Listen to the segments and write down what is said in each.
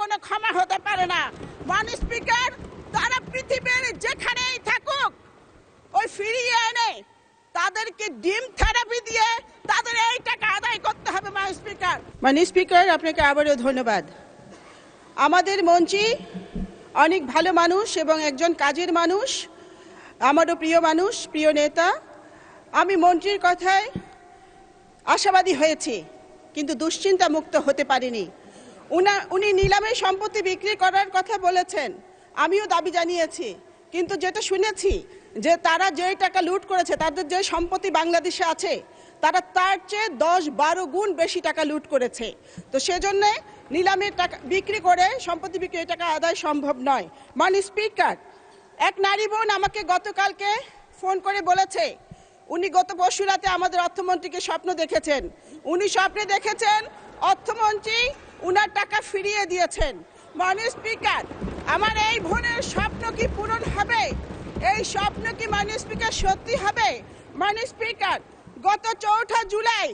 কোনো ক্ষমা হতে পারে না। মাননীয় স্পিকার, তারা পৃথিবীর যেখানেই থাকুক ওই ফিরিয়ে এনে তাদেরকে ডিম থেরাপি দিয়ে তাদের এই টাকা আদায় করতে হবে। মাননীয় স্পিকার, আপনাকে আবারও ধন্যবাদ। আমাদের মন্ত্রী অনেক ভালো মানুষ এবং একজন কাজের মানুষ, আমারও প্রিয় মানুষ, প্রিয় নেতা। আমি মন্ত্রীর কথায় আশাবাদী হয়েছি, কিন্তু দুশ্চিন্তা মুক্ত হতে পারিনি। উনি নিলামে সম্পত্তি বিক্রি করার কথা বলেছেন, আমিও দাবি জানিয়েছি, কিন্তু যেটা শুনেছি যে তারা যে টাকা লুট করেছে, তাদের যে সম্পত্তি বাংলাদেশে আছে, তারা তার চেয়ে 10-12 গুণ বেশি টাকা লুট করেছে। তো সেজন্য নিলামের টাকা বিক্রি করে সম্পত্তি বিক্রি টাকা আদায় সম্ভব নয়। মাননীয় স্পিকার, এক নারী বোন আমাকে গতকালকে ফোন করে বলেছে উনি গত পরশু রাতে আমাদের অর্থমন্ত্রীকে স্বপ্ন দেখেছেন। উনি স্বপ্নে দেখেছেন অর্থমন্ত্রী উনার টাকা ফিরিয়ে দিয়েছেন। মাননীয় স্পিকার, আমার এই বোনের স্বপ্ন কি পূরণ হবে? এই স্বপ্ন কি মাননীয় স্পিকার সত্যি হবে? মাননীয় স্পিকার, গত 4 জুলাই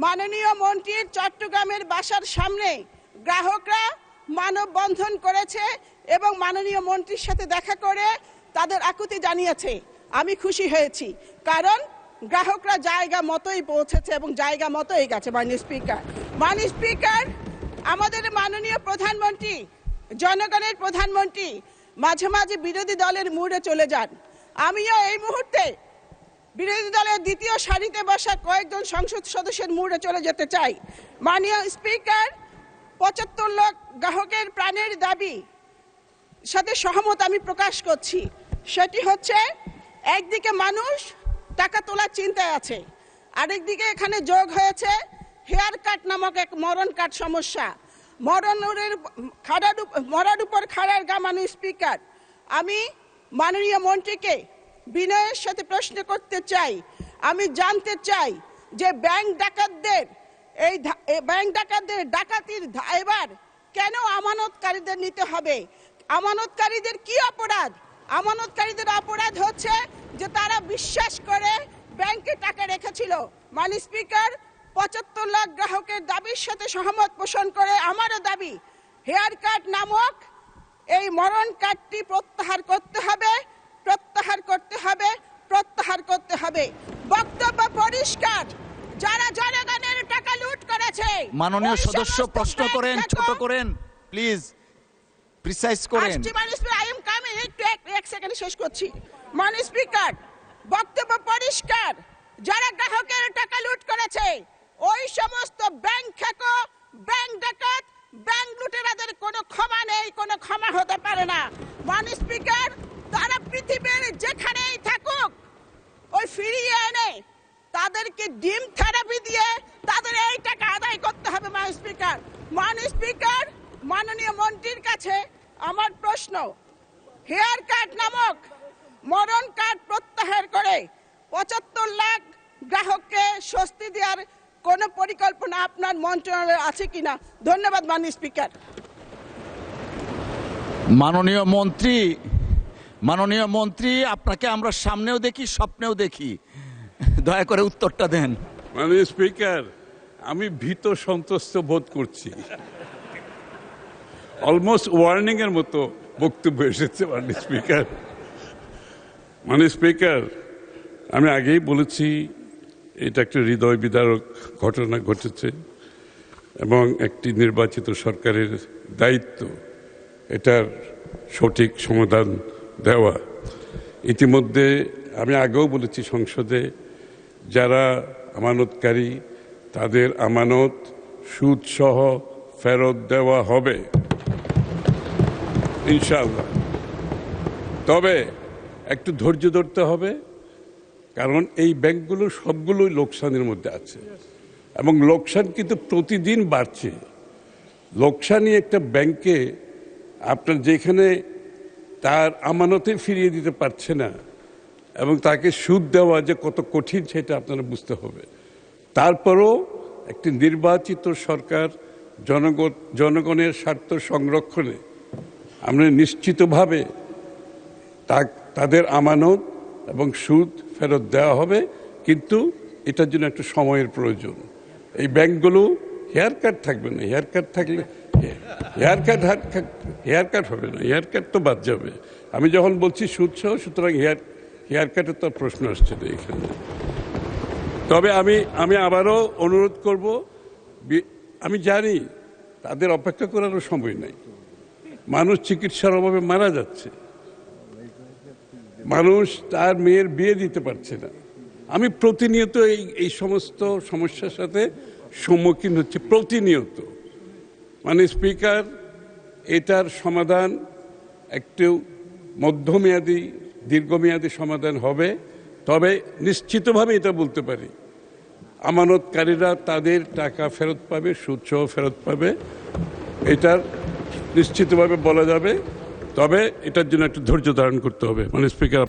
মাননীয় মন্ত্রীর চট্টগ্রামের বাসার সামনে গ্রাহকরা মানববন্ধন করেছে এবং মাননীয় মন্ত্রীর সাথে দেখা করে তাদের আকুতি জানিয়েছে। আমি খুশি হয়েছি, কারণ গ্রাহকরা জায়গা মতোই পৌঁছেছে এবং জায়গা মতোই গেছে। মাননীয় স্পিকার, আমাদের মাননীয় প্রধানমন্ত্রী, জনগণের প্রধানমন্ত্রী মাঝে মাঝে বিরোধী দলের মুডে চলে যান। আমিও এই মুহূর্তে বিরোধী দলের দ্বিতীয় সারিতে বসা কয়েকজন সংসদ সদস্যের মুডে চলে যেতে চাই। মাননীয় স্পিকার, 75 লাখ গ্রাহকের প্রাণের দাবি সাথে সহমত আমি প্রকাশ করছি। সেটি হচ্ছে, একদিকে মানুষ টাকা তোলার চিন্তায় আছে, আরেকদিকে এখানে যোগ হয়েছে হেয়ার কাট নামক এক মরণ কাট সমস্যা। মরার উপর খাড়ার গা। মাননীয় স্পিকার, আমি মাননীয় মন্ত্রীকে বিনয়ের সাথে প্রশ্ন করতে চাই, আমি জানতে চাই যে ব্যাংক ডাকাতদের ডাকাতির দায়ভার কেন আমানতকারীদের নিতে হবে? আমানতকারীদের কি অপরাধ? আমানতকারীদের অপরাধ হচ্ছে যে তারা বিশ্বাস করে ব্যাংকে টাকা রেখেছিল। মাননীয় স্পিকার, 75 লাখ গ্রাহকের দাবির সাথে সহমত পোষণ করে আমারও দাবি, হেয়ার কাট নামক এই মরণ কাটটি প্রত্যাহার করতে হবে, প্রত্যাহার করতে হবে, প্রত্যাহার করতে হবে। বক্তব্য পরিষ্কার, যারা জনগণের টাকা লুট করেছে। মাননীয় সদস্য প্রশ্ন করেন, ছোট করেন প্লিজ, প্রিসাইজ করেন। আই এম কামিং, এক সেকেন্ড শেষ করছি। মাননীয় স্পিকার, বক্তব্য পরিষ্কার, যারা গ্রাহকের টাকা লুট করেছে ওই সমস্ত ব্যাংক খেকো, ব্যাংক ডাকাত, ব্যাংক লুটেরাদের কোনো ক্ষমা নেই, কোনো ক্ষমা হতে পারে না। মাননীয় স্পিকার, তারা পৃথিবীর যেখানেই থাকুক ওই ফিরিয়ে এনে তাদেরকে ডিম থেরাপি দিয়ে তাদের এই টাকা আদায় করতে হবে। মাননীয় স্পিকার, মাননীয় মন্ত্রীর কাছে আমার প্রশ্ন, হেয়ার কাট নামক মরণ কাট প্রত্যাহার করে 75 লাখ গ্রাহককে স্বস্তি দেওয়ার কোন পরিকল্পনা আপনার মন্ত্রণালয়ে আছে কিনা? ধন্যবাদ মাননীয় স্পিকার। মাননীয় মন্ত্রী, আপনাকে আমরা সামনেও দেখি, স্বপ্নেও দেখি, দয়া করে উত্তরটা দেন। মাননীয় স্পিকার, আমি ভীত সন্ত্রস্ত বোধ করছি। অলমোস্ট ওয়ার্নিং এর মতো বক্তব্য এসেছে মাননীয় স্পিকার। মাননীয় স্পিকার, আমি আগেই বলেছি এটা একটা হৃদয় বিদারক ঘটনা ঘটেছে এবং একটি নির্বাচিত সরকারের দায়িত্ব এটার সঠিক সমাধান দেওয়া। ইতিমধ্যে আমি আগেও বলেছি সংসদে, যারা আমানতকারী তাদের আমানত সুদসহ ফেরত দেওয়া হবে ইনশাআল্লাহ। তবে একটু ধৈর্য ধরতে হবে, কারণ এই ব্যাংকগুলো সবগুলোই লোকসানের মধ্যে আছে এবং লোকসান কিন্তু প্রতিদিন বাড়ছে। লোকসানই একটা ব্যাংকে আপনার যেখানে তার আমানতে ফিরিয়ে দিতে পারছে না এবং তাকে সুদ দেওয়া যে কত কঠিন সেটা আপনারা বুঝতে হবে। তারপরও একটি নির্বাচিত সরকার জনগণের স্বার্থ সংরক্ষণে আমরা নিশ্চিতভাবে তাদের আমানত এবং সুদ ফেরত দেওয়া হবে, কিন্তু এটার জন্য একটা সময়ের প্রয়োজন। এই ব্যাংকগুলো হেয়ার কাট থাকবে না, হেয়ার কাট হবে না, হেয়ার কাট তো বাদ যাবে। আমি যখন বলছি সুদ সহ, সুতরাং হেয়ার কাটের তো প্রশ্ন আসছে না এখানে। তবে আমি আবারও অনুরোধ করব, আমি জানি তাদের অপেক্ষা করারও সময় নাই। মানুষ চিকিৎসার অভাবে মারা যাচ্ছে, মানুষ তার মেয়ের বিয়ে দিতে পারছে না। আমি প্রতিনিয়ত এই সমস্ত সমস্যার সাথে সম্মুখীন হচ্ছে, প্রতিনিয়ত। মানে স্পিকার, এটার সমাধান একটু মধ্যমেয়াদী দীর্ঘমেয়াদী সমাধান হবে। তবে নিশ্চিতভাবে এটা বলতে পারি, আমানতকারীরা তাদের টাকা ফেরত পাবে, সুদসহ ফেরত পাবে, এটার নিশ্চিতভাবে বলা যাবে। তবে এটার জন্য একটু ধৈর্য ধারণ করতে হবে। মানে স্পিকার